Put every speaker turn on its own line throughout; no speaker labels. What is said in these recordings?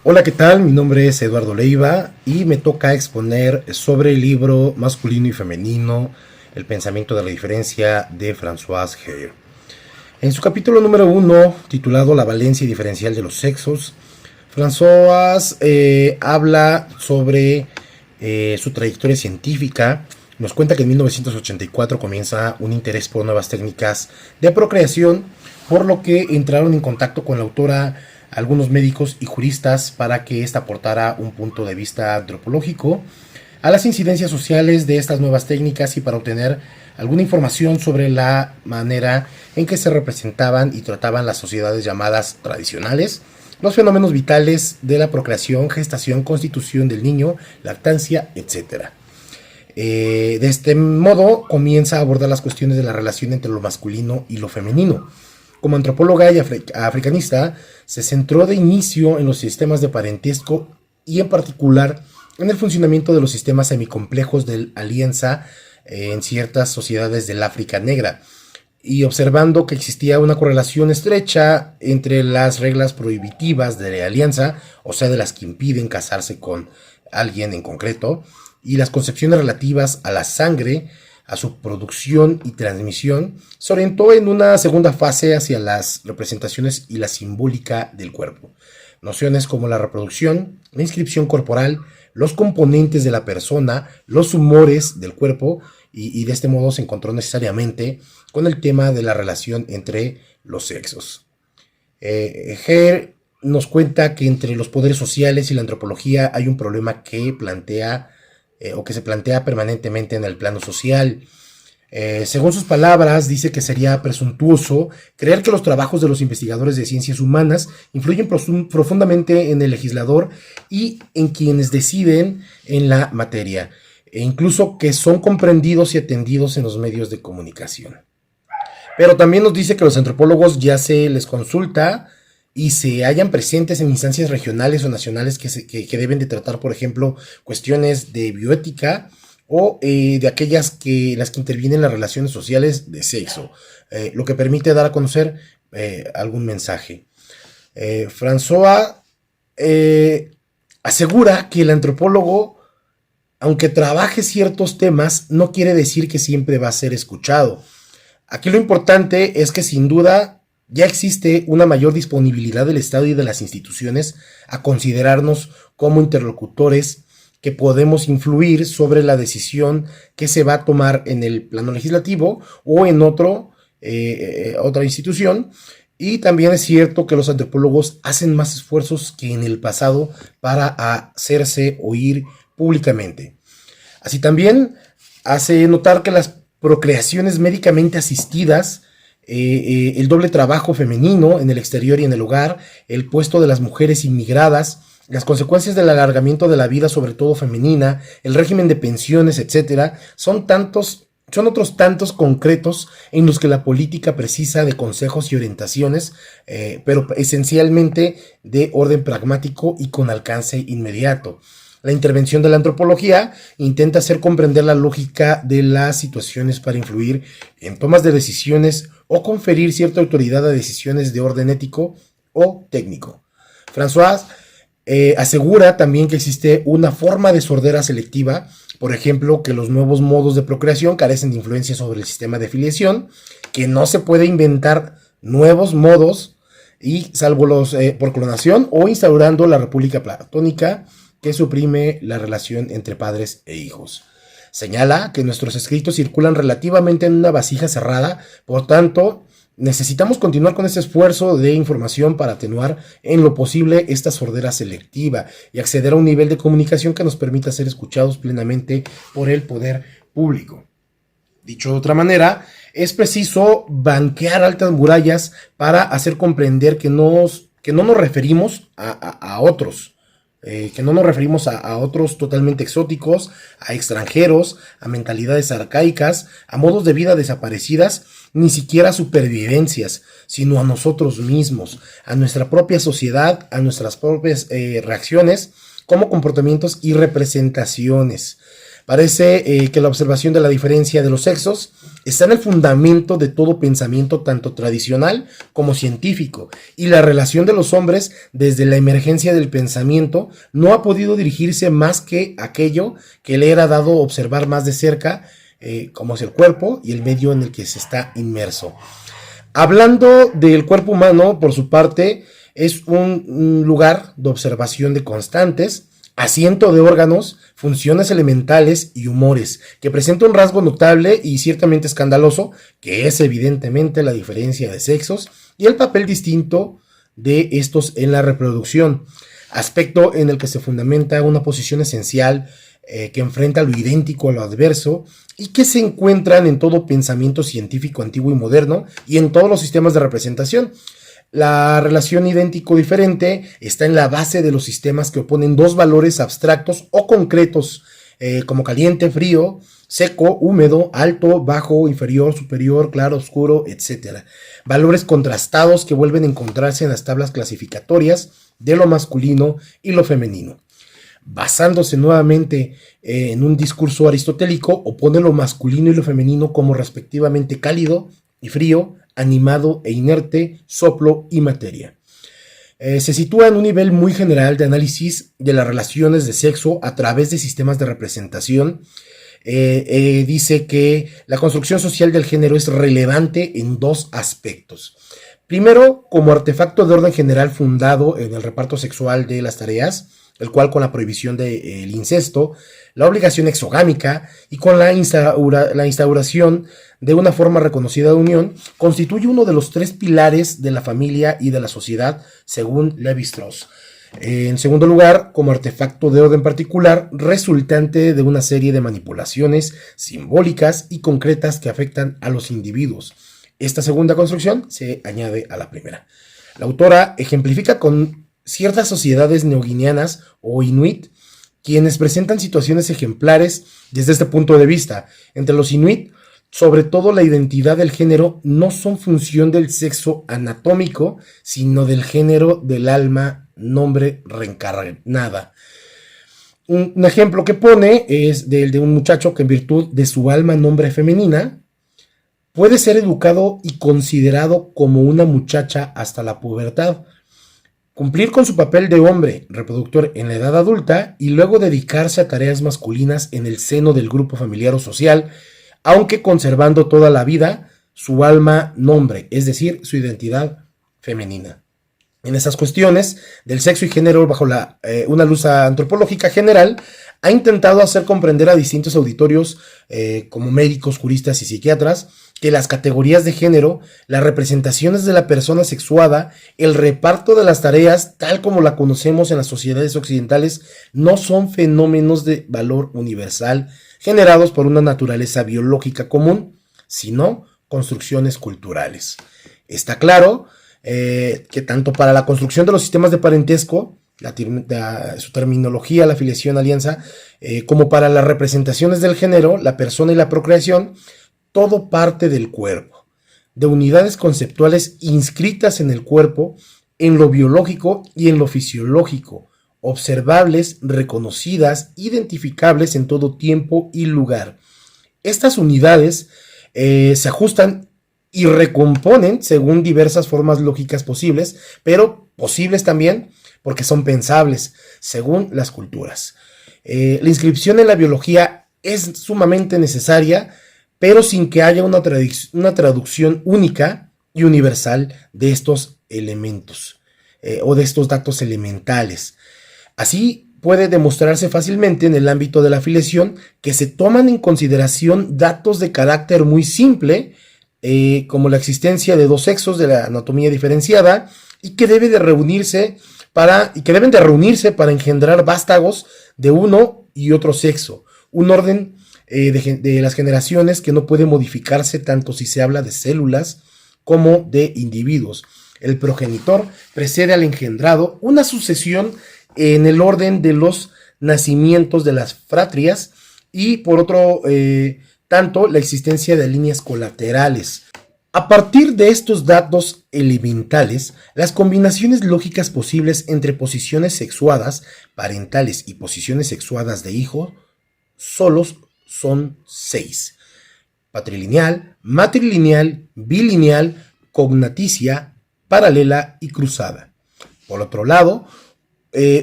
Hola, ¿qué tal? Mi nombre es Eduardo Leiva y me toca exponer sobre el libro Masculino y Femenino, el pensamiento de la diferencia de François Hare. En su capítulo número 1, titulado La valencia diferencial de los sexos, François habla sobre su trayectoria científica. Nos cuenta que en 1984 comienza un interés por nuevas técnicas de procreación, por lo que entraron en contacto con la autora algunos médicos y juristas para que ésta aportara un punto de vista antropológico a las incidencias sociales de estas nuevas técnicas y para obtener alguna información sobre la manera en que se representaban y trataban las sociedades llamadas tradicionales, los fenómenos vitales de la procreación, gestación, constitución del niño, lactancia, etc. De este modo comienza a abordar las cuestiones de la relación entre lo masculino y lo femenino. Como antropóloga y africanista, se centró de inicio en los sistemas de parentesco y en particular en el funcionamiento de los sistemas semicomplejos de alianza en ciertas sociedades del África negra, y observando que existía una correlación estrecha entre las reglas prohibitivas de la alianza, o sea, de las que impiden casarse con alguien en concreto, y las concepciones relativas a la sangre, a su producción y transmisión, se orientó en una segunda fase hacia las representaciones y la simbólica del cuerpo. Nociones como la reproducción, la inscripción corporal, los componentes de la persona, los humores del cuerpo, y de este modo se encontró necesariamente con el tema de la relación entre los sexos. Hare nos cuenta que entre los poderes sociales y la antropología hay un problema que plantea o que se plantea permanentemente en el plano social. Según sus palabras, dice que sería presuntuoso creer que los trabajos de los investigadores de ciencias humanas influyen profundamente en el legislador y en quienes deciden en la materia, e incluso que son comprendidos y atendidos en los medios de comunicación. Pero también nos dice que los antropólogos ya se les consulta y se hallan presentes en instancias regionales o nacionales que deben de tratar, por ejemplo, cuestiones de bioética o de aquellas las que intervienen las relaciones sociales de sexo, lo que permite dar a conocer algún mensaje. François asegura que el antropólogo, aunque trabaje ciertos temas, no quiere decir que siempre va a ser escuchado. Aquí lo importante es que sin duda ya existe una mayor disponibilidad del Estado y de las instituciones a considerarnos como interlocutores que podemos influir sobre la decisión que se va a tomar en el plano legislativo o en otra institución. Y también es cierto que los antropólogos hacen más esfuerzos que en el pasado para hacerse oír públicamente. Así también hace notar que las procreaciones médicamente asistidas, el doble trabajo femenino en el exterior y en el hogar, el puesto de las mujeres inmigradas, las consecuencias del alargamiento de la vida, sobre todo femenina, el régimen de pensiones, etcétera, son otros tantos concretos en los que la política precisa de consejos y orientaciones, pero esencialmente de orden pragmático y con alcance inmediato. La intervención de la antropología intenta hacer comprender la lógica de las situaciones para influir en tomas de decisiones o conferir cierta autoridad a decisiones de orden ético o técnico. François asegura también que existe una forma de sordera selectiva, por ejemplo, que los nuevos modos de procreación carecen de influencia sobre el sistema de filiación, que no se puede inventar nuevos modos, y salvo los por clonación o instaurando la república platónica, que suprime la relación entre padres e hijos. Señala que nuestros escritos circulan relativamente en una vasija cerrada, por tanto, necesitamos continuar con este esfuerzo de información para atenuar en lo posible esta sordera selectiva y acceder a un nivel de comunicación que nos permita ser escuchados plenamente por el poder público. Dicho de otra manera, es preciso banquear altas murallas para hacer comprender que no nos referimos a otros, que no nos referimos a otros totalmente exóticos, a extranjeros, a mentalidades arcaicas, a modos de vida desaparecidas, ni siquiera a supervivencias, sino a nosotros mismos, a nuestra propia sociedad, a nuestras propias reacciones como comportamientos y representaciones. Parece que la observación de la diferencia de los sexos está en el fundamento de todo pensamiento tanto tradicional como científico, y la relación de los hombres desde la emergencia del pensamiento no ha podido dirigirse más que aquello que le era dado observar más de cerca, como es el cuerpo y el medio en el que se está inmerso. Hablando del cuerpo humano, por su parte, es un lugar de observación de constantes, asiento de órganos, funciones elementales y humores, que presenta un rasgo notable y ciertamente escandaloso, que es evidentemente la diferencia de sexos y el papel distinto de estos en la reproducción, aspecto en el que se fundamenta una posición esencial que enfrenta lo idéntico a lo adverso y que se encuentran en todo pensamiento científico antiguo y moderno y en todos los sistemas de representación. La relación idéntico-diferente está en la base de los sistemas que oponen dos valores abstractos o concretos, como caliente, frío, seco, húmedo, alto, bajo, inferior, superior, claro, oscuro, etc. Valores contrastados que vuelven a encontrarse en las tablas clasificatorias de lo masculino y lo femenino. Basándose nuevamente en un discurso aristotélico, opone lo masculino y lo femenino como respectivamente cálido y frío, animado e inerte, soplo y materia. Se sitúa en un nivel muy general de análisis de las relaciones de sexo a través de sistemas de representación. Dice que la construcción social del género es relevante en dos aspectos. Primero, como artefacto de orden general fundado en el reparto sexual de las tareas, el cual con la prohibición del incesto, la obligación exogámica y con la instauración de una forma reconocida de unión, constituye uno de los tres pilares de la familia y de la sociedad, según Lévi-Strauss. En segundo lugar, como artefacto de orden particular, resultante de una serie de manipulaciones simbólicas y concretas que afectan a los individuos. Esta segunda construcción se añade a la primera. La autora ejemplifica con ciertas sociedades neoguineanas o inuit, quienes presentan situaciones ejemplares desde este punto de vista. Entre los inuit, sobre todo la identidad del género no son función del sexo anatómico, sino del género del alma, nombre reencarnada. Un ejemplo que pone es del de un muchacho que en virtud de su alma, nombre femenina, puede ser educado y considerado como una muchacha hasta la pubertad, cumplir con su papel de hombre reproductor en la edad adulta y luego dedicarse a tareas masculinas en el seno del grupo familiar o social, aunque conservando toda la vida su alma nombre, es decir, su identidad femenina. En esas cuestiones del sexo y género, bajo una luz antropológica general, ha intentado hacer comprender a distintos auditorios, como médicos, juristas y psiquiatras, que las categorías de género, las representaciones de la persona sexuada, el reparto de las tareas, tal como la conocemos en las sociedades occidentales, no son fenómenos de valor universal generados por una naturaleza biológica común, sino construcciones culturales. Está claro que tanto para la construcción de los sistemas de parentesco, su terminología, la filiación, alianza, como para las representaciones del género, la persona y la procreación, todo parte del cuerpo, de unidades conceptuales inscritas en el cuerpo, en lo biológico y en lo fisiológico, observables, reconocidas, identificables en todo tiempo y lugar. Estas unidades se ajustan y recomponen según diversas formas lógicas posibles, pero posibles también porque son pensables según las culturas. La inscripción en la biología es sumamente necesaria, pero sin que haya una traducción única y universal de estos elementos o de estos datos elementales. Así puede demostrarse fácilmente en el ámbito de la filiación que se toman en consideración datos de carácter muy simple, como la existencia de dos sexos de la anatomía diferenciada y que deben de reunirse para engendrar vástagos de uno y otro sexo, un orden de las generaciones que no puede modificarse tanto si se habla de células como de individuos. El progenitor precede al engendrado, una sucesión en el orden de los nacimientos de las fratrias y por otro tanto la existencia de líneas colaterales. A partir de estos datos elementales, las combinaciones lógicas posibles entre posiciones sexuadas parentales y posiciones sexuadas de hijo solos son 6: patrilineal, matrilineal, bilineal, cognaticia, paralela y cruzada. Por otro lado,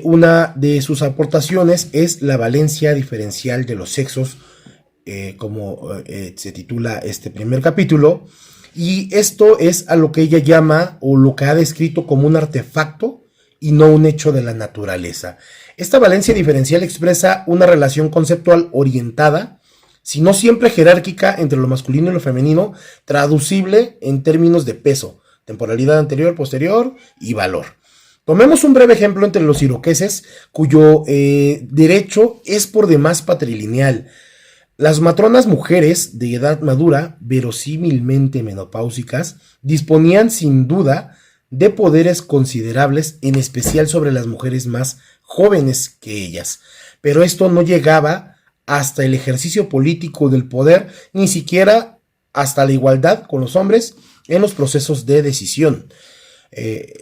una de sus aportaciones es la valencia diferencial de los sexos, como se titula este primer capítulo, y esto es a lo que ella llama, o lo que ha descrito como un artefacto y no un hecho de la naturaleza. Esta valencia diferencial expresa una relación conceptual orientada, si no siempre jerárquica, entre lo masculino y lo femenino, traducible en términos de peso, temporalidad anterior, posterior y valor. Tomemos un breve ejemplo entre los iroqueses, cuyo derecho es por demás patrilineal. Las matronas mujeres de edad madura, verosímilmente menopáusicas, disponían sin duda de poderes considerables, en especial sobre las mujeres más jóvenes que ellas. Pero esto no llegaba hasta el ejercicio político del poder, ni siquiera hasta la igualdad con los hombres en los procesos de decisión.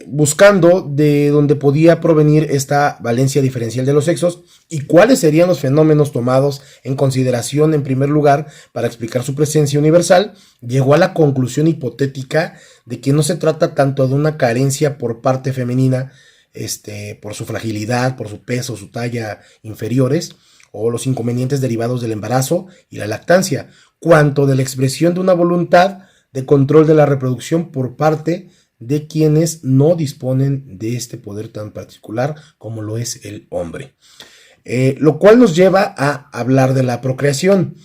Buscando de dónde podía provenir esta valencia diferencial de los sexos y cuáles serían los fenómenos tomados en consideración en primer lugar para explicar su presencia universal, llegó a la conclusión hipotética de que no se trata tanto de una carencia por parte femenina, por su fragilidad, por su peso, su talla inferiores, o los inconvenientes derivados del embarazo y la lactancia, cuanto de la expresión de una voluntad de control de la reproducción por parte de quienes no disponen de este poder tan particular como lo es el hombre. Lo cual nos lleva a hablar de la procreación.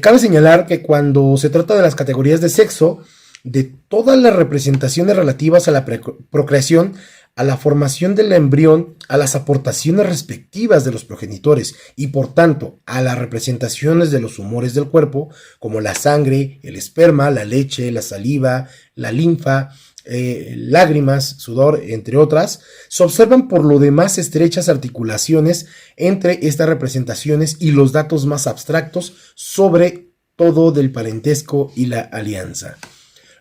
Cabe señalar que cuando se trata de las categorías de sexo, de todas las representaciones relativas a la procreación, a la formación del embrión, a las aportaciones respectivas de los progenitores y por tanto a las representaciones de los humores del cuerpo, como la sangre, el esperma, la leche, la saliva, la linfa, lágrimas, sudor, entre otras, se observan por lo demás estrechas articulaciones entre estas representaciones y los datos más abstractos sobre todo del parentesco y la alianza.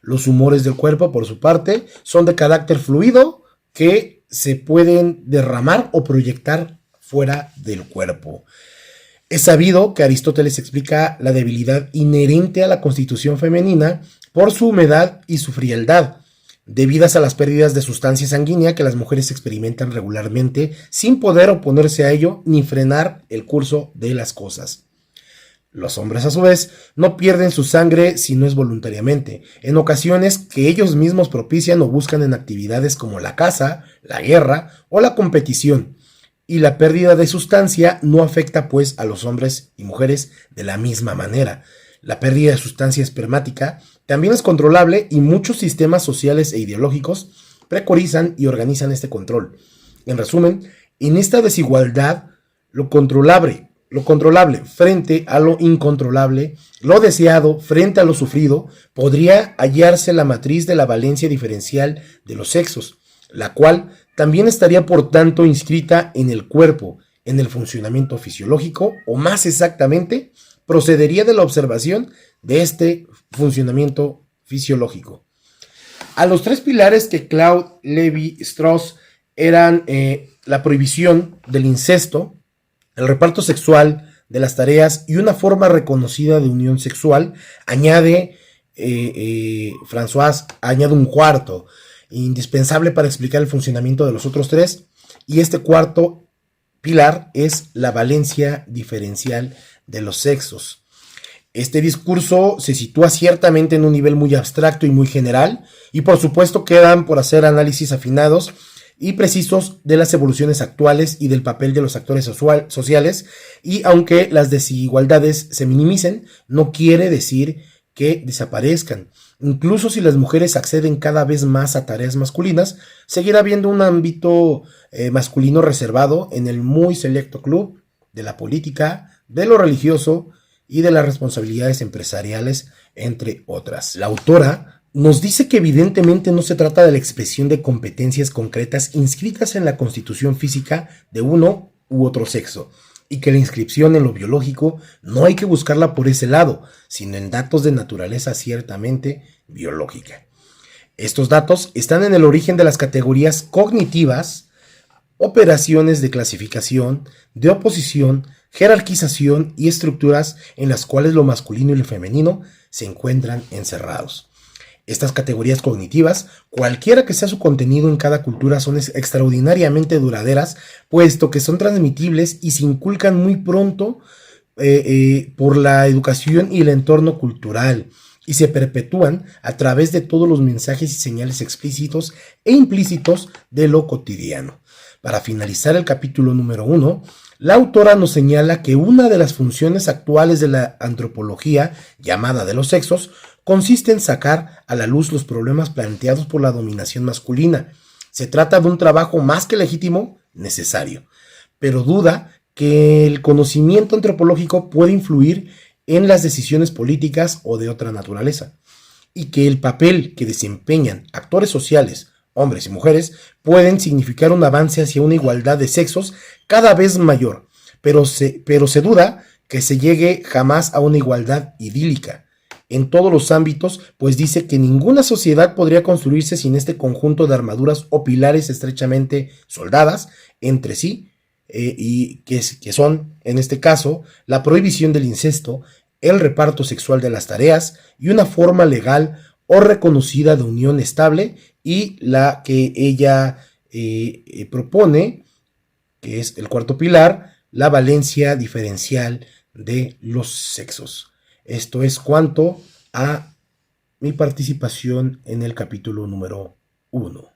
Los humores del cuerpo, por su parte, son de carácter fluido que se pueden derramar o proyectar fuera del cuerpo. Es sabido que Aristóteles explica la debilidad inherente a la constitución femenina por su humedad y su frialdad, debidas a las pérdidas de sustancia sanguínea que las mujeres experimentan regularmente sin poder oponerse a ello ni frenar el curso de las cosas. Los hombres, a su vez, no pierden su sangre si no es voluntariamente, en ocasiones que ellos mismos propician o buscan en actividades como la caza, la guerra o la competición, y la pérdida de sustancia no afecta pues a los hombres y mujeres de la misma manera. La pérdida de sustancia espermática también es controlable y muchos sistemas sociales e ideológicos precorizan y organizan este control. En resumen, en esta desigualdad, lo controlable frente a lo incontrolable, lo deseado frente a lo sufrido, podría hallarse la matriz de la valencia diferencial de los sexos, la cual también estaría por tanto inscrita en el cuerpo, en el funcionamiento fisiológico, o más exactamente, procedería de la observación de este funcionamiento fisiológico. A los tres pilares que Claude Lévi-Strauss eran la prohibición del incesto, el reparto sexual de las tareas y una forma reconocida de unión sexual, añade François, añade un cuarto, indispensable para explicar el funcionamiento de los otros tres, y este cuarto pilar es la valencia diferencial de los sexos. Este discurso se sitúa ciertamente en un nivel muy abstracto y muy general, y por supuesto quedan por hacer análisis afinados y precisos de las evoluciones actuales y del papel de los actores sociales, y aunque las desigualdades se minimicen, no quiere decir que desaparezcan. Incluso si las mujeres acceden cada vez más a tareas masculinas, seguirá habiendo un ámbito masculino reservado en el muy selecto club de la política, de lo religioso y de las responsabilidades empresariales, entre otras. La autora nos dice que evidentemente no se trata de la expresión de competencias concretas inscritas en la constitución física de uno u otro sexo, y que la inscripción en lo biológico no hay que buscarla por ese lado, sino en datos de naturaleza ciertamente biológica. Estos datos están en el origen de las categorías cognitivas, operaciones de clasificación, de oposición, jerarquización y estructuras en las cuales lo masculino y lo femenino se encuentran encerrados. Estas categorías cognitivas, cualquiera que sea su contenido en cada cultura, son extraordinariamente duraderas, puesto que son transmitibles y se inculcan muy pronto por la educación y el entorno cultural, y se perpetúan a través de todos los mensajes y señales explícitos e implícitos de lo cotidiano. Para finalizar el capítulo número 1, la autora nos señala que una de las funciones actuales de la antropología, llamada de los sexos, consiste en sacar a la luz los problemas planteados por la dominación masculina. Se trata de un trabajo más que legítimo, necesario, pero duda que el conocimiento antropológico puede influir en las decisiones políticas o de otra naturaleza, y que el papel que desempeñan actores sociales, hombres y mujeres, pueden significar un avance hacia una igualdad de sexos cada vez mayor, pero se duda que se llegue jamás a una igualdad idílica en todos los ámbitos, pues dice que ninguna sociedad podría construirse sin este conjunto de armaduras o pilares estrechamente soldadas entre sí, y que son, en este caso, la prohibición del incesto, el reparto sexual de las tareas y una forma legal o reconocida de unión estable, y la que ella propone, que es el cuarto pilar, la valencia diferencial de los sexos. Esto es cuanto a mi participación en el capítulo número 1.